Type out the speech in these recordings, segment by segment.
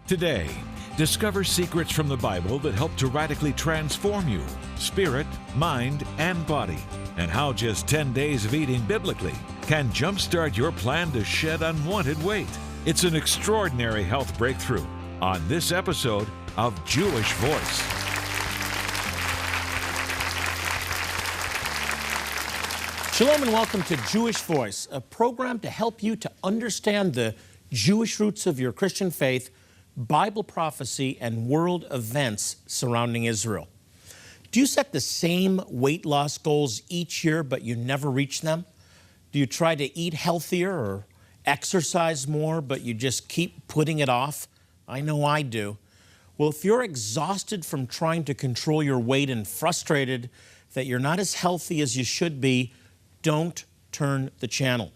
Today, discover secrets from the Bible that help to radically transform you, spirit, mind, and body, and how just 10 days of eating biblically can jumpstart your plan to shed unwanted weight. It's an extraordinary health breakthrough on this episode of Jewish Voice. Shalom and welcome to Jewish Voice, a program to help you to understand the Jewish roots of your Christian faith, Bible prophecy, and world events surrounding Israel. Do you set the same weight loss goals each year, but you never reach them? Do you try to eat healthier or exercise more, but you just keep putting it off? I know I do. Well, if you're exhausted from trying to control your weight and frustrated that you're not as healthy as you should be, don't turn the channel.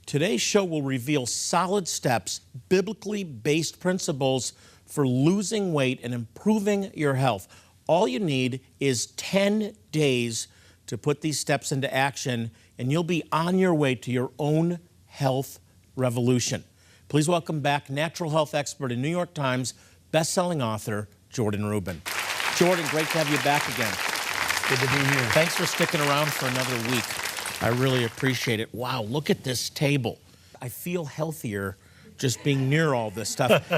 Today's show will reveal solid steps, biblically based principles for losing weight and improving your health. All you need is 10 days to put these steps into action, and you'll be on your way to your own health revolution. Please welcome back natural health expert and New York Times best-selling author, Jordan Rubin. Jordan, great to have you back again. Good to be here. Thanks for sticking around for another week. I really appreciate it. Wow, look at this table. I feel healthier just being near all this stuff.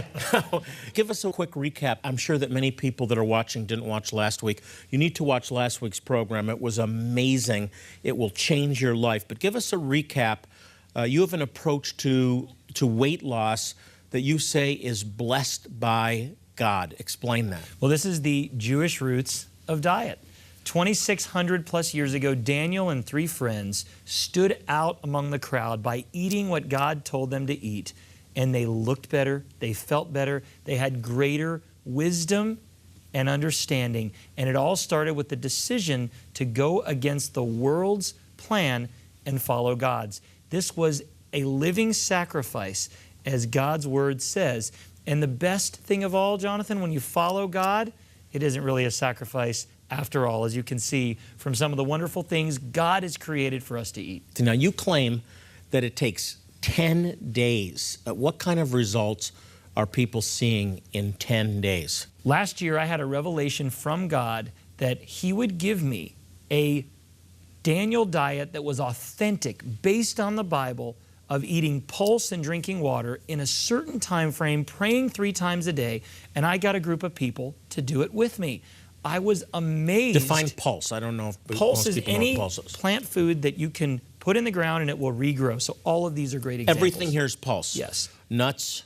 Give us a quick recap. I'm sure that many people that are watching didn't watch last week. You need to watch last week's program. It was amazing. It will change your life. But give us a recap. You have an approach to weight loss that you say is blessed by God. Explain that. Well, this is the Jewish roots of diet. 2,600 plus years ago, Daniel and three friends stood out among the crowd by eating what God told them to eat, and they looked better, they felt better, they had greater wisdom and understanding, and it all started with the decision to go against the world's plan and follow God's. This was a living sacrifice, as God's Word says, and the best thing of all, Jonathan, when you follow God, it isn't really a sacrifice after all, as you can see from some of the wonderful things God has created for us to eat. Now, you claim that it takes 10 days. What kind of results are people seeing in 10 days? Last year, I had a revelation from God that He would give me a Daniel diet that was authentic, based on the Bible, of eating pulse and drinking water in a certain time frame, praying 3 times a day, and I got a group of people to do it with me. I was amazed. Define pulse. I don't know if pulse most is people know any what pulse is. plant food that you can put in the ground and it will regrow. So all of these are great examples. Everything here is pulse. Yes. Nuts,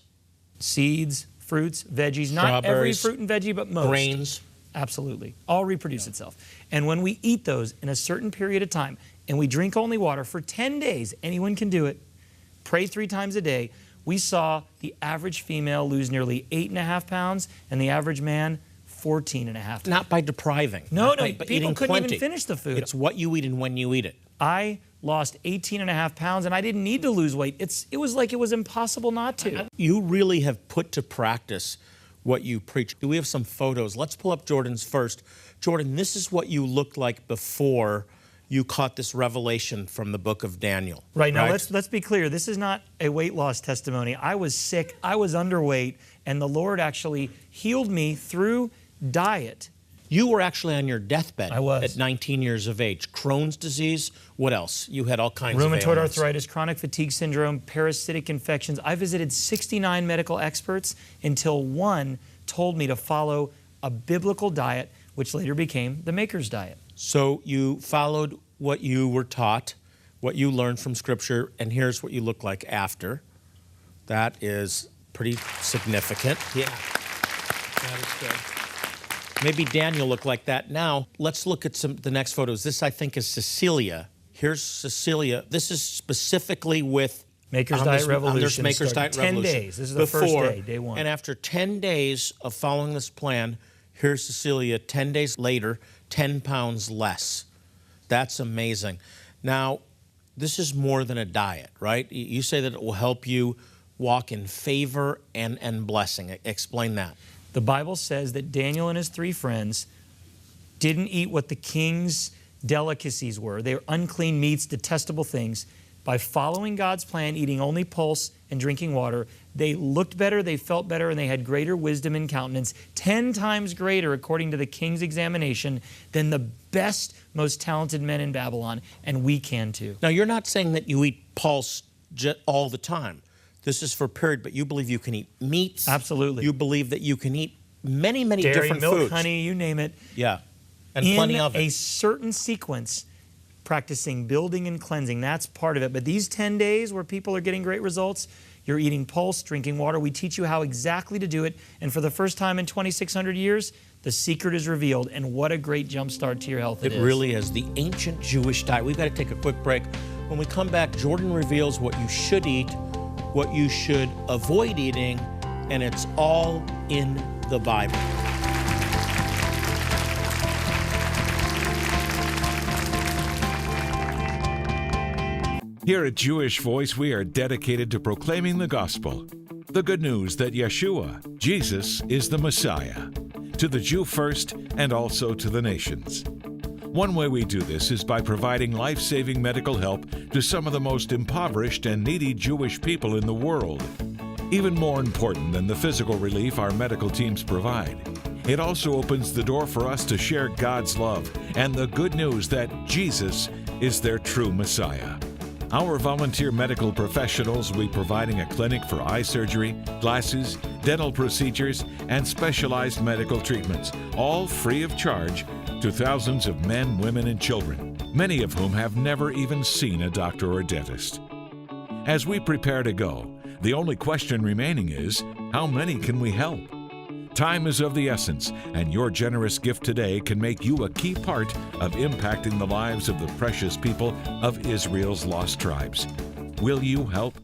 seeds, fruits, veggies. Not every fruit and veggie, but most. Grains. Absolutely. All reproduce itself. And when we eat those in a certain period of time and we drink only water for 10 days, anyone can do it, pray 3 times a day, we saw the average female lose nearly 8.5 pounds and the average man 14.5 pounds. Not by depriving. No, but people eating couldn't plenty. even finish the food. It's what you eat and when you eat it. I lost 18.5 pounds and I didn't need to lose weight. It was like it was impossible not to. You really have put to practice what you preach. We have some photos. Let's pull up Jordan's first. Jordan, this is what you looked like before you caught this revelation from the book of Daniel. Right, now let's be clear. This is not a weight loss testimony. I was sick, I was underweight, and the Lord actually healed me through diet. You were actually on your deathbed. I was. At 19 years of age. Crohn's disease. What else? You had all kinds of Rheumatoid ailments. arthritis, chronic fatigue syndrome, parasitic infections. I visited 69 medical experts until one told me to follow a biblical diet, which later became the Maker's Diet. So you followed what you were taught, what you learned from Scripture, and here's what you look like after. That is pretty significant. Yeah, that is good. Maybe Daniel looked like that. Now, let's look at the next photos. This, I think, is Cecilia. Here's Cecilia. This is specifically with Maker's Diet Revolution. Maker's Diet 10 Revolution. days. This is the first day, day 1. And after 10 days of following this plan, here's Cecilia 10 days later, 10 pounds less. That's amazing. Now, this is more than a diet, right? You say that it will help you walk in favor and blessing. Explain that. The Bible says that Daniel and his 3 friends didn't eat what the king's delicacies were. They were unclean meats, detestable things. By following God's plan, eating only pulse and and drinking water, they looked better, they felt better, and they had greater wisdom in countenance, 10 times greater, according to the king's examination, than the best, most talented men in Babylon, and we can too. Now, you're not saying that you eat pulse all the time. This is for a period, but you believe you can eat meats. Absolutely. You believe that you can eat many, many Dairy, different milk, foods. honey, you name it. Yeah, and in plenty of it. a certain sequence, practicing building and cleansing, that's part of it. But these 10 days where people are getting great results, you're eating pulse, drinking water. We teach you how exactly to do it. And for the first time in 2,600 years, the secret is revealed. And what a great jump start to your health it is. It really is. The ancient Jewish diet. We've got to take a quick break. When we come back, Jordan reveals what you should eat, what you should avoid eating, and it's all in the Bible. Here at Jewish Voice, we are dedicated to proclaiming the gospel, the good news that Yeshua, Jesus, is the Messiah, to the Jew first and also to the nations. One way we do this is by providing life-saving medical help to some of the most impoverished and needy Jewish people in the world. Even more important than the physical relief our medical teams provide, it also opens the door for us to share God's love and the good news that Jesus is their true Messiah. Our volunteer medical professionals will be providing a clinic for eye surgery, glasses, dental procedures, and specialized medical treatments, all free of charge to thousands of men, women, and children, many of whom have never even seen a doctor or dentist. As we prepare to go, the only question remaining is, how many can we help? Time is of the essence, and your generous gift today can make you a key part of impacting the lives of the precious people of Israel's lost tribes. Will you help?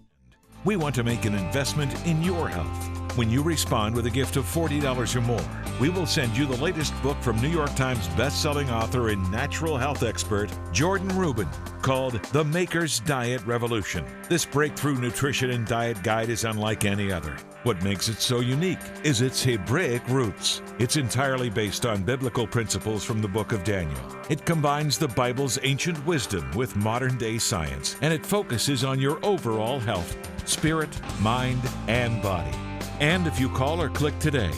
We want to make an investment in your health. When you respond with a gift of $40 or more, we will send you the latest book from New York Times best-selling author and natural health expert, Jordan Rubin, called The Maker's Diet Revolution. This breakthrough nutrition and diet guide is unlike any other. What makes it so unique is its Hebraic roots. It's entirely based on biblical principles from the book of Daniel. It combines the Bible's ancient wisdom with modern-day science, and it focuses on your overall health, spirit, mind, and body. And if you call or click today,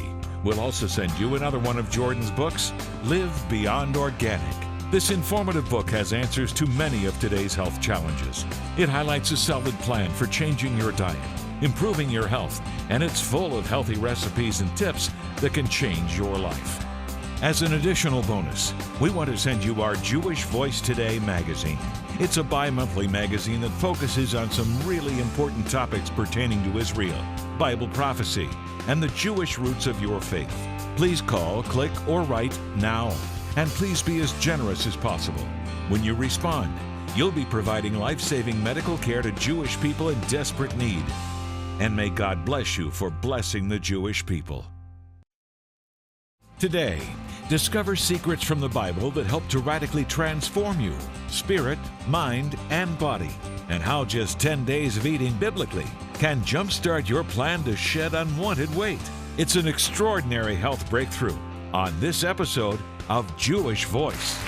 we'll also send you another one of Jordan's books, Live Beyond Organic. This informative book has answers to many of today's health challenges. It highlights a solid plan for changing your diet, improving your health, and it's full of healthy recipes and tips that can change your life. As an additional bonus, we want to send you our Jewish Voice Today magazine. It's a bi-monthly magazine that focuses on some really important topics pertaining to Israel, Bible prophecy, and the Jewish roots of your faith. Please call, click, or write now. And please be as generous as possible. When you respond, you'll be providing life-saving medical care to Jewish people in desperate need. And may God bless you for blessing the Jewish people. Today, discover secrets from the Bible that help to radically transform you, spirit, mind, and body, and how just 10 days of eating biblically can jumpstart your plan to shed unwanted weight. It's an extraordinary health breakthrough on this episode of Jewish Voice.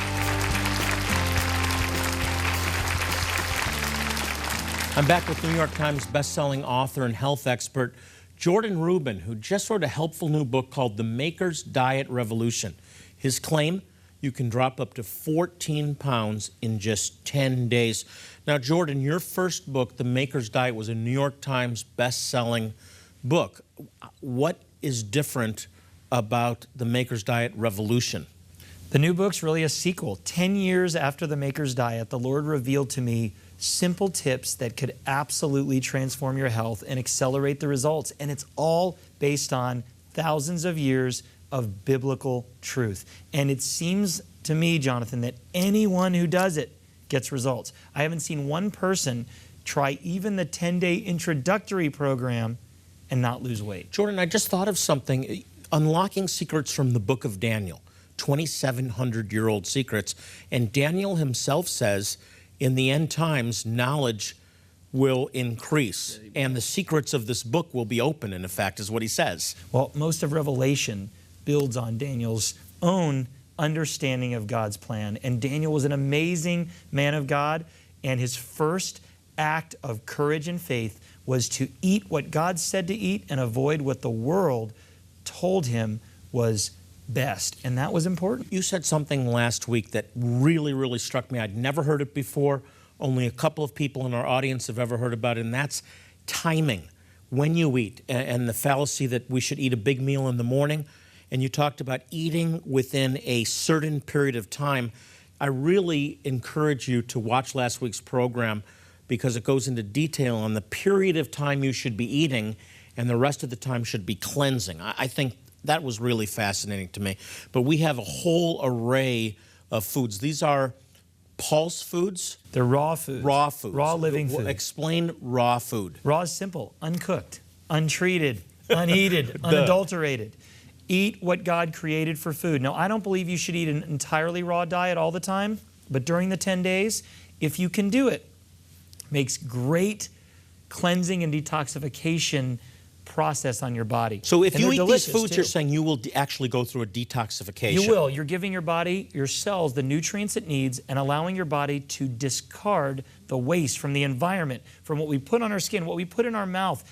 I'm back with New York Times bestselling author and health expert Jordan Rubin, who just wrote a helpful new book called The Maker's Diet Revolution. His claim, you can drop up to 14 pounds in just 10 days. Now, Jordan, your first book, The Maker's Diet, was a New York Times best-selling book. What is different about The Maker's Diet Revolution? The new book's really a sequel. 10 years after The Maker's Diet, the Lord revealed to me simple tips that could absolutely transform your health and accelerate the results. And it's all based on thousands of years of biblical truth. And it seems to me, Jonathan, that anyone who does it gets results. I haven't seen one person try even the 10-day introductory program and not lose weight. Jordan, I just thought of something. Unlocking secrets from the book of Daniel, 2,700-year-old secrets. And Daniel himself says, in the end times, knowledge will increase, and the secrets of this book will be open, in effect, is what he says. Well, most of Revelation builds on Daniel's own understanding of God's plan. And Daniel was an amazing man of God, and his first act of courage and faith was to eat what God said to eat and avoid what the world told him was best. And that was important. You said something last week that really, really struck me. I'd never heard it before. Only a couple of people in our audience have ever heard about it, and that's timing. When you eat, and the fallacy that we should eat a big meal in the morning. And you talked about eating within a certain period of time. I really encourage you to watch last week's program because it goes into detail on the period of time you should be eating, and the rest of the time should be cleansing. I think that was really fascinating to me. But we have a whole array of foods. These are pulse foods. They're raw foods. Raw foods. Raw living food. Explain raw food. Raw is simple. Uncooked, untreated, unheated, unadulterated. Eat what God created for food. Now, I don't believe you should eat an entirely raw diet all the time, but during the 10 days, if you can do it, makes great cleansing and detoxification process on your body. So if And you they're eat these delicious, foods, too. you're saying you will actually go through a detoxification. You will. You're giving your body, your cells, the nutrients it needs and allowing your body to discard the waste from the environment, from what we put on our skin, what we put in our mouth.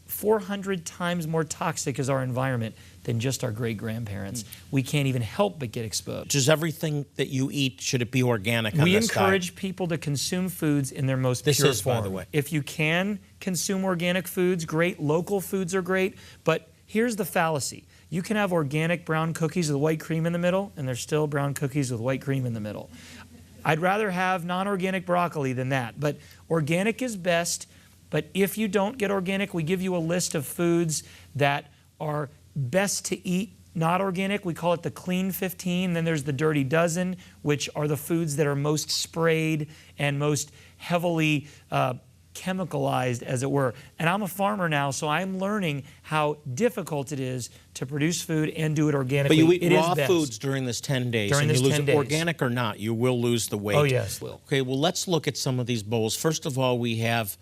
400 times more toxic is our environment than just our great-grandparents. We can't even help but get exposed. Does everything that you eat, should it be organic on We this encourage diet? people to consume foods in their most This pure is, form. by the way. If you can consume organic foods, great. Local foods are great. But here's the fallacy. You can have organic brown cookies with white cream in the middle, and there's still brown cookies with white cream in the middle. I'd rather have non-organic broccoli than that. But organic is best. But if you don't get organic, we give you a list of foods that are best to eat not organic. We call it the Clean 15. Then there's the Dirty Dozen, which are the foods that are most sprayed and most heavily chemicalized, as it were. And I'm a farmer now, so I'm learning how difficult it is to produce food and do it organically. But you eat It raw is best. foods during this 10 days. During and this you lose 10 it. days. Organic or not, you will lose the weight. Oh, yes. Will. Okay, well, let's look at some of these bowls. First of all, we have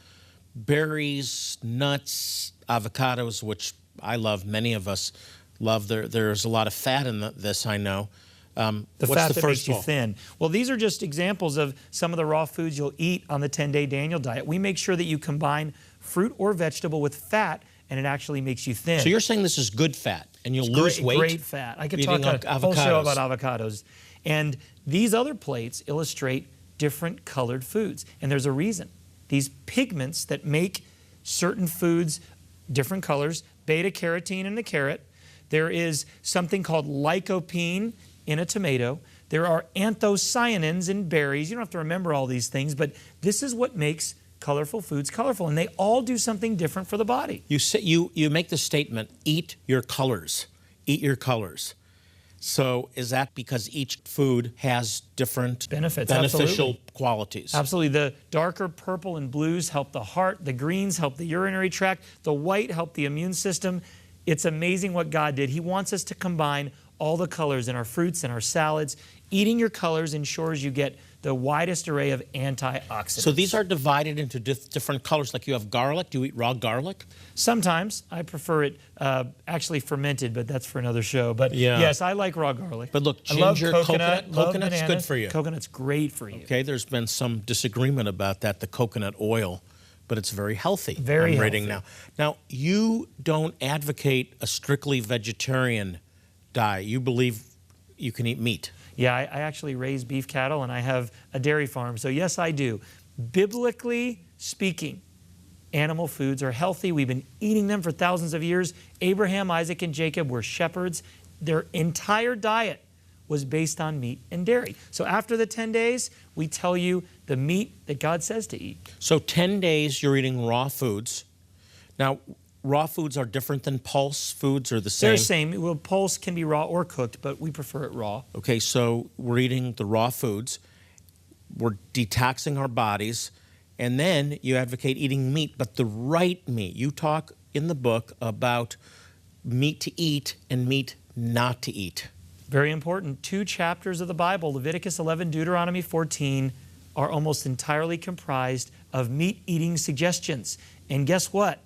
berries, nuts, avocados, which I love. Many of us love. There's a lot of fat in this, I know. The what's fat the that first makes you bowl? thin. Well, these are just examples of some of the raw foods you'll eat on the 10-day Daniel diet. We make sure that you combine fruit or vegetable with fat, and it actually makes you thin. So you're saying this is good fat, and you'll lose weight? Great fat. I could eating talk a whole show avocados. about avocados. And these other plates illustrate different colored foods. And there's a reason. These pigments that make certain foods different colors, beta-carotene in the carrot. There is something called lycopene in a tomato. There are anthocyanins in berries. You don't have to remember all these things, but this is what makes colorful foods colorful, and they all do something different for the body. You make the statement, eat your colors. Eat your colors. So is that because each food has different beneficial Absolutely. qualities? Absolutely. The darker purple and blues help the heart. The greens help the urinary tract. The white help the immune system. It's amazing what God did. He wants us to combine all the colors in our fruits and our salads. Eating your colors ensures you get the widest array of antioxidants. So these are divided into different colors. Like you have garlic. Do you eat raw garlic? Sometimes. I prefer it actually fermented, but that's for another show. But yes, I like raw garlic. But look, I love ginger, coconut. Love coconut's banana. good for you. Coconut's great for you. Okay, there's been some disagreement about that, the coconut oil, but it's very healthy. Very I'm reading healthy. now. Now, you don't advocate a strictly vegetarian diet. You believe you can eat meat. Yeah, I actually raise beef cattle and I have a dairy farm. So yes, I do. Biblically speaking, animal foods are healthy. We've been eating them for thousands of years. Abraham, Isaac, and Jacob were shepherds. Their entire diet was based on meat and dairy. So after the 10 days, we tell you the meat that God says to eat. So 10 days you're eating raw foods. Now, raw foods are different than pulse foods or the same? They're the same. Well, pulse can be raw or cooked, but we prefer it raw. Okay, so we're eating the raw foods. We're detoxing our bodies. And then you advocate eating meat, but the right meat. You talk in the book about meat to eat and meat not to eat. Very important. 2 chapters of the Bible, Leviticus 11, Deuteronomy 14, are almost entirely comprised of meat-eating suggestions. And guess what?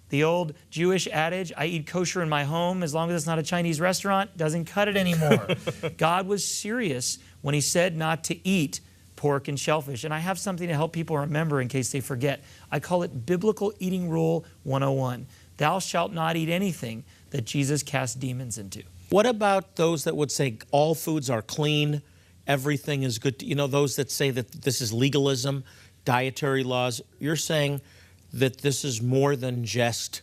The old Jewish adage, I eat kosher in my home as long as it's not a Chinese restaurant, doesn't cut it anymore. God was serious when he said not to eat pork and shellfish. And I have something to help people remember in case they forget. I call it Biblical Eating Rule 101. Thou shalt not eat anything that Jesus cast demons into. What about those that would say all foods are clean, everything is good? You know, those that say that this is legalism, dietary laws. You're saying that this is more than just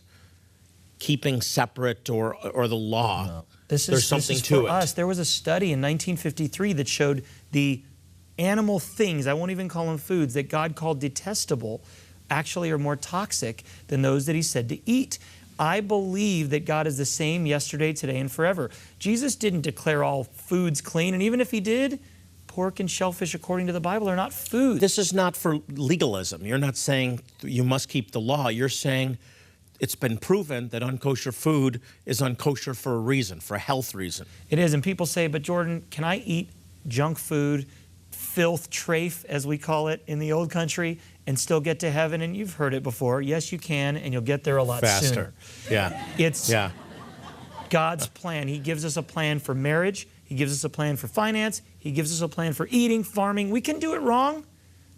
keeping separate or the law. No. There's something to it. Us. There was a study in 1953 that showed the animal things, I won't even call them foods, that God called detestable actually are more toxic than those that he said to eat. I believe that God is the same yesterday, today, and forever. Jesus didn't declare all foods clean, and even if he did, pork and shellfish, according to the Bible, are not food. This is not for legalism. You're not saying you must keep the law. You're saying it's been proven that unkosher food is unkosher for a reason, for a health reason. It is, and people say, but Jordan, can I eat junk food, filth, trafe, as we call it in the old country, and still get to heaven? And you've heard it before. Yes, you can, and you'll get there a lot faster. Sooner. Yeah. It's God's plan. He gives us a plan for marriage. He gives us a plan for finance. He gives us a plan for eating, farming. We can do it wrong,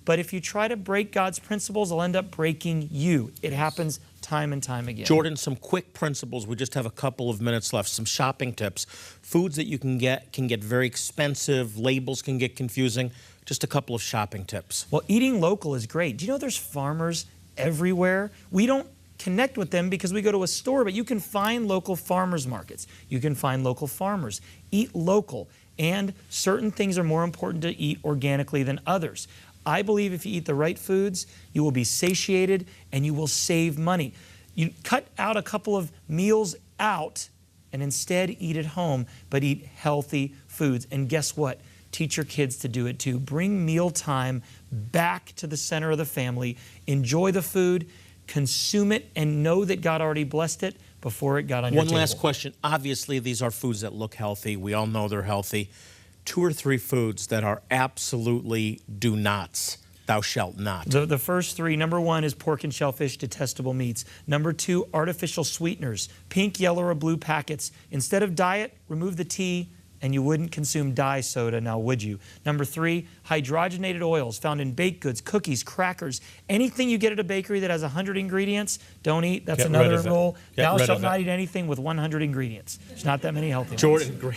but if you try to break God's principles, it'll end up breaking you. It happens time and time again. Jordan, some quick principles. We just have a couple of minutes left. Some shopping tips. Foods that you can get very expensive. Labels can get confusing. Just a couple of shopping tips. Well, eating local is great. Do you know there's farmers everywhere? We don't connect with them because we go to a store, but you can find local farmers markets. You can find local farmers. Eat local. And certain things are more important to eat organically than others. I believe if you eat the right foods, you will be satiated and you will save money. You cut out a couple of meals out and instead eat at home, but eat healthy foods. And guess what? Teach your kids to do it too. Bring mealtime back to the center of the family. Enjoy the food, consume it, and know that God already blessed it before it got on your table. One last question. Obviously, these are foods that look healthy. We all know they're healthy. 2 or 3 foods that are absolutely do nots. Thou shalt not. The first 3, number 1 is pork and shellfish, detestable meats. Number 2, artificial sweeteners, pink, yellow, or blue packets. Instead of diet, remove the T, and you wouldn't consume dye soda, now would you? Number 3, hydrogenated oils found in baked goods, cookies, crackers. Anything you get at a bakery that has 100 ingredients, don't eat. That's another rule. Thou shalt not eat anything with 100 ingredients. There's not that many healthy ones. Jordan,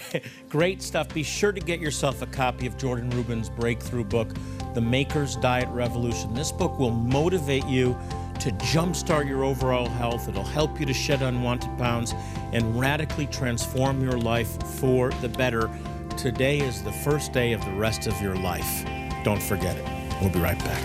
great stuff. Be sure to get yourself a copy of Jordan Rubin's breakthrough book, The Maker's Diet Revolution. This book will motivate you to jumpstart your overall health. It'll help you to shed unwanted pounds and radically transform your life for the better. Today is the first day of the rest of your life. Don't forget it. We'll be right back.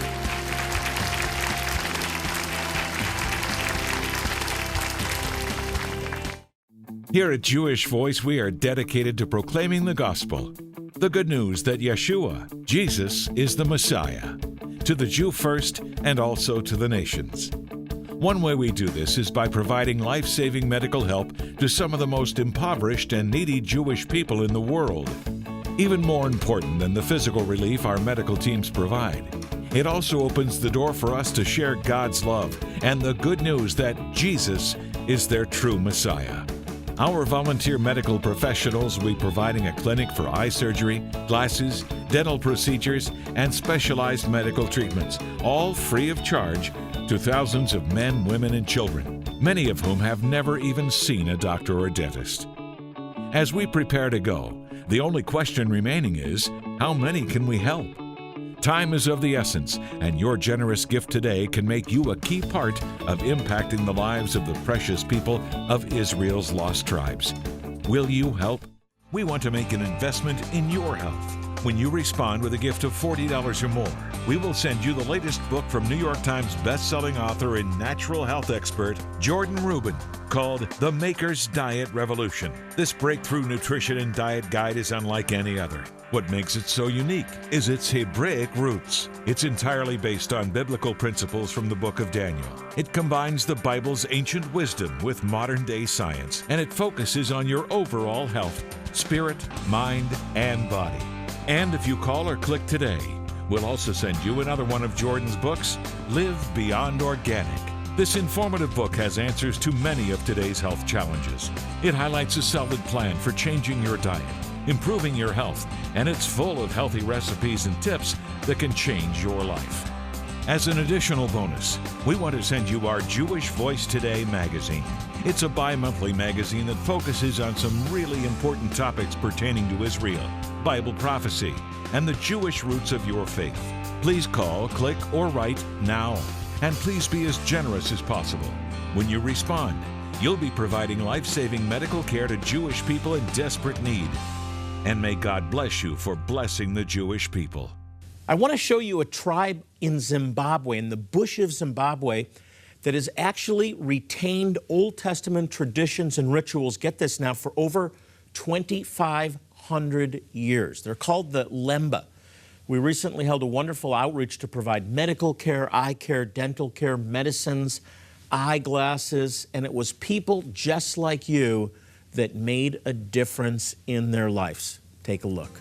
Here at Jewish Voice, we are dedicated to proclaiming the gospel. The good news that Yeshua, Jesus, is the Messiah. To the Jew first, and also to the nations. One way we do this is by providing life-saving medical help to some of the most impoverished and needy Jewish people in the world. Even more important than the physical relief our medical teams provide, it also opens the door for us to share God's love and the good news that Jesus is their true Messiah. Our volunteer medical professionals will be providing a clinic for eye surgery, glasses, dental procedures, and specialized medical treatments, all free of charge to thousands of men, women, and children, many of whom have never even seen a doctor or dentist. As we prepare to go, the only question remaining is, how many can we help? Time is of the essence, and your generous gift today can make you a key part of impacting the lives of the precious people of Israel's lost tribes. Will you help? We want to make an investment in your health. When you respond with a gift of $40 or more, we will send you the latest book from New York Times best-selling author and natural health expert, Jordan Rubin, called The Maker's Diet Revolution. This breakthrough nutrition and diet guide is unlike any other. What makes it so unique is its Hebraic roots. It's entirely based on biblical principles from the book of Daniel. It combines the Bible's ancient wisdom with modern-day science, and it focuses on your overall health, spirit, mind, and body. And if you call or click today, we'll also send you another one of Jordan's books, Live Beyond Organic. This informative book has answers to many of today's health challenges. It highlights a solid plan for changing your diet, improving your health, and it's full of healthy recipes and tips that can change your life. As an additional bonus, we want to send you our Jewish Voice Today magazine. It's a bi-monthly magazine that focuses on some really important topics pertaining to Israel, Bible prophecy, and the Jewish roots of your faith. Please call, click, or write now. And please be as generous as possible. When you respond, you'll be providing life-saving medical care to Jewish people in desperate need. And may God bless you for blessing the Jewish people. I want to show you a tribe in Zimbabwe, in the bush of Zimbabwe, that has actually retained Old Testament traditions and rituals, get this now, for over 2,500 years. They're called the Lemba. We recently held a wonderful outreach to provide medical care, eye care, dental care, medicines, eyeglasses, and it was people just like you that made a difference in their lives. Take a look.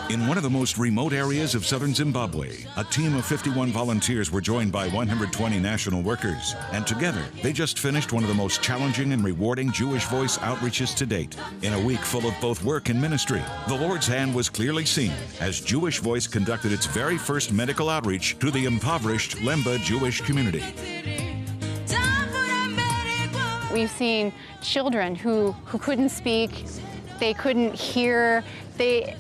In one of the most remote areas of southern Zimbabwe, a team of 51 volunteers were joined by 120 national workers. And together, they just finished one of the most challenging and rewarding Jewish Voice outreaches to date. In a week full of both work and ministry, the Lord's hand was clearly seen as Jewish Voice conducted its very first medical outreach to the impoverished Lemba Jewish community. We've seen children who couldn't speak, they couldn't hear, they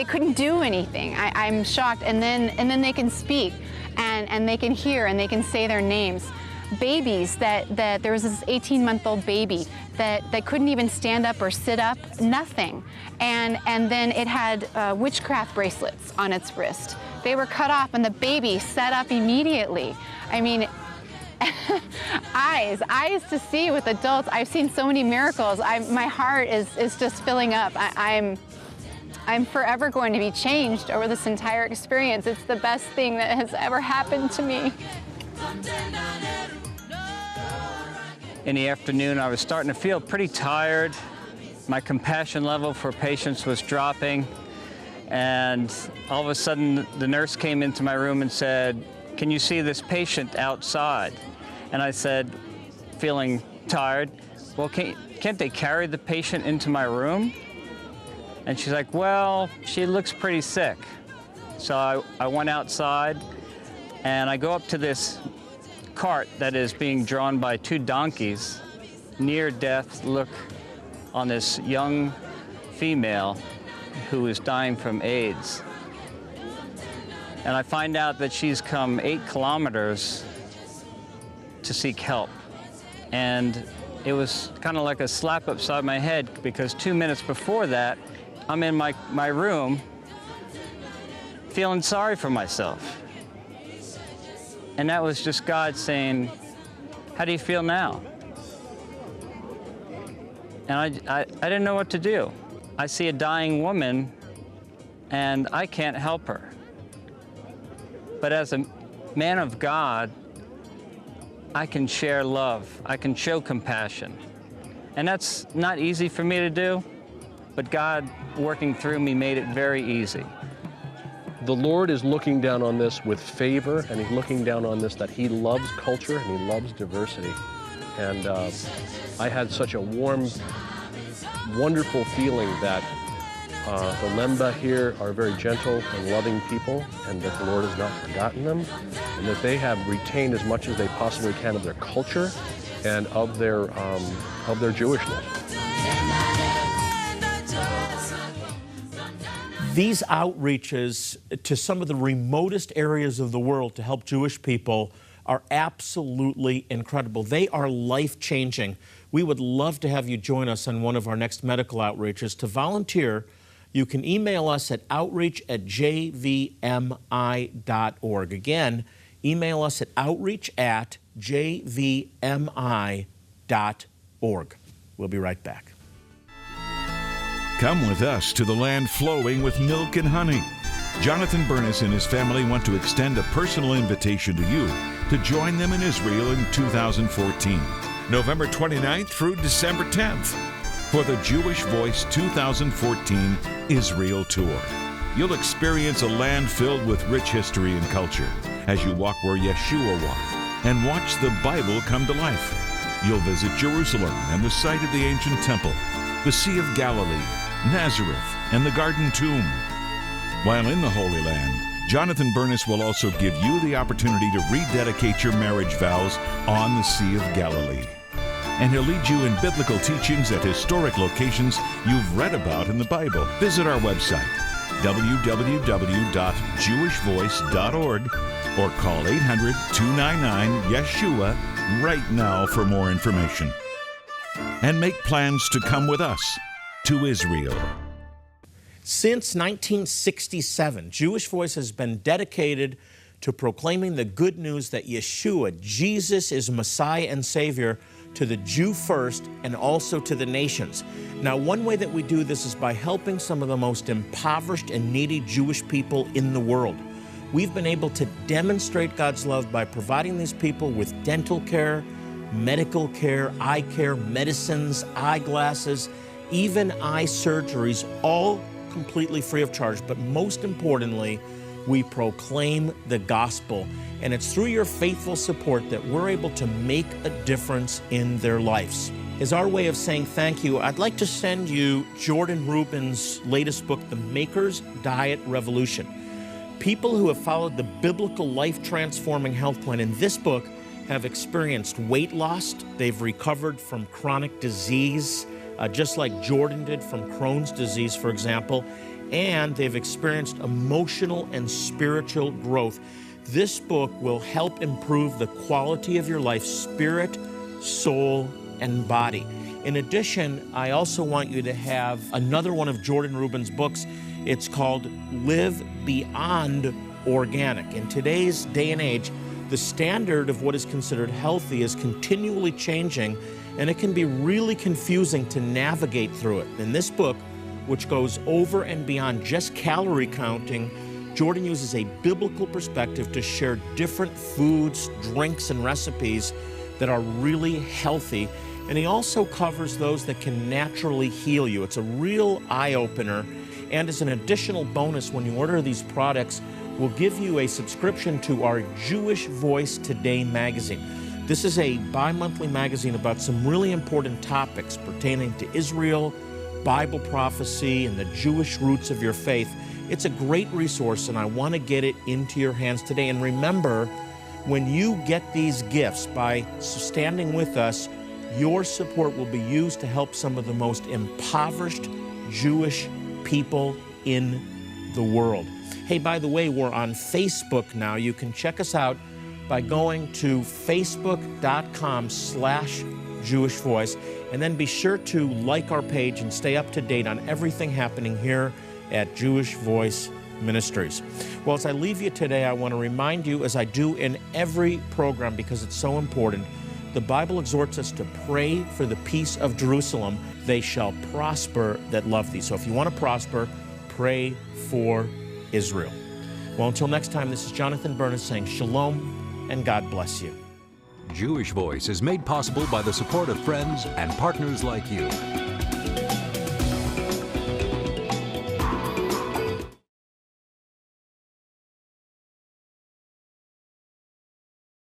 couldn't do anything. I'm shocked. And then they can speak, and they can hear, and they can say their names. Babies that there was this 18-month-old baby that couldn't even stand up or sit up, nothing. And then it had witchcraft bracelets on its wrist. They were cut off, and the baby sat up immediately. I mean, eyes to see with adults. I've seen so many miracles. My heart is just filling up. I'm forever going to be changed over this entire experience. It's the best thing that has ever happened to me. In the afternoon, I was starting to feel pretty tired. My compassion level for patients was dropping. And all of a sudden, the nurse came into my room and said, "Can you see this patient outside?" And I said, feeling tired, "Well, can't they carry the patient into my room?" And she's like, "Well, she looks pretty sick." So I went outside, and I go up to this cart that is being drawn by two donkeys. Near-death look on this young female who is dying from AIDS. And I find out that she's come 8 kilometers to seek help. And it was kind of like a slap upside my head, because 2 minutes before that, I'm in my room feeling sorry for myself. And that was just God saying, "How do you feel now?" And I didn't know what to do. I see a dying woman, and I can't help her. But as a man of God, I can share love. I can show compassion. And that's not easy for me to do, but God working through me made it very easy. The Lord is looking down on this with favor, and He's looking down on this that He loves culture and He loves diversity. And I had such a warm, wonderful feeling that the Lemba here are very gentle and loving people, and that the Lord has not forgotten them, and that they have retained as much as they possibly can of their culture and of their Jewishness. These outreaches to some of the remotest areas of the world to help Jewish people are absolutely incredible. They are life-changing. We would love to have you join us on one of our next medical outreaches. To volunteer, you can email us at outreach@jvmi.org. Again, email us at outreach@jvmi.org. We'll be right back. Come with us to the land flowing with milk and honey. Jonathan Bernis and his family want to extend a personal invitation to you to join them in Israel in 2014, November 29th through December 10th, for the Jewish Voice 2014 Israel Tour. You'll experience a land filled with rich history and culture as you walk where Yeshua walked and watch the Bible come to life. You'll visit Jerusalem and the site of the ancient temple, the Sea of Galilee, Nazareth, and the Garden Tomb. While in the Holy Land, Jonathan Bernis will also give you the opportunity to rededicate your marriage vows on the Sea of Galilee. And he'll lead you in biblical teachings at historic locations you've read about in the Bible. Visit our website, www.jewishvoice.org, or call 800-299-YESHUA right now for more information. And make plans to come with us to Israel. Since 1967, Jewish Voice has been dedicated to proclaiming the good news that Yeshua, Jesus, is Messiah and Savior to the Jew first and also to the nations. Now, one way that we do this is by helping some of the most impoverished and needy Jewish people in the world. We've been able to demonstrate God's love by providing these people with dental care, medical care, eye care, medicines, eyeglasses, even eye surgeries, all completely free of charge. But most importantly, we proclaim the gospel. And it's through your faithful support that we're able to make a difference in their lives. As our way of saying thank you, I'd like to send you Jordan Rubin's latest book, The Maker's Diet Revolution. People who have followed the biblical life-transforming health plan in this book have experienced weight loss. They've recovered from chronic disease, just like Jordan did from Crohn's disease, for example, and they've experienced emotional and spiritual growth. This book will help improve the quality of your life, spirit, soul, and body. In addition, I also want you to have another one of Jordan Rubin's books. It's called Live Beyond Organic. In today's day and age, the standard of what is considered healthy is continually changing, and it can be really confusing to navigate through it. In this book, which goes over and beyond just calorie counting, Jordan uses a biblical perspective to share different foods, drinks, and recipes that are really healthy. And he also covers those that can naturally heal you. It's a real eye-opener. And as an additional bonus, when you order these products, we'll give you a subscription to our Jewish Voice Today magazine. This is a bi-monthly magazine about some really important topics pertaining to Israel, Bible prophecy, and the Jewish roots of your faith. It's a great resource, and I want to get it into your hands today. And remember, when you get these gifts by standing with us, your support will be used to help some of the most impoverished Jewish people in the world. Hey, by the way, we're on Facebook now. You can check us out by going to facebook.com/Jewish Voice, and then be sure to like our page and stay up to date on everything happening here at Jewish Voice Ministries. Well, as I leave you today, I want to remind you, as I do in every program because it's so important, the Bible exhorts us to pray for the peace of Jerusalem. They shall prosper that love thee. So if you want to prosper, pray for Israel. Well, until next time, this is Jonathan Bernis saying shalom and God bless you. Jewish Voice is made possible by the support of friends and partners like you.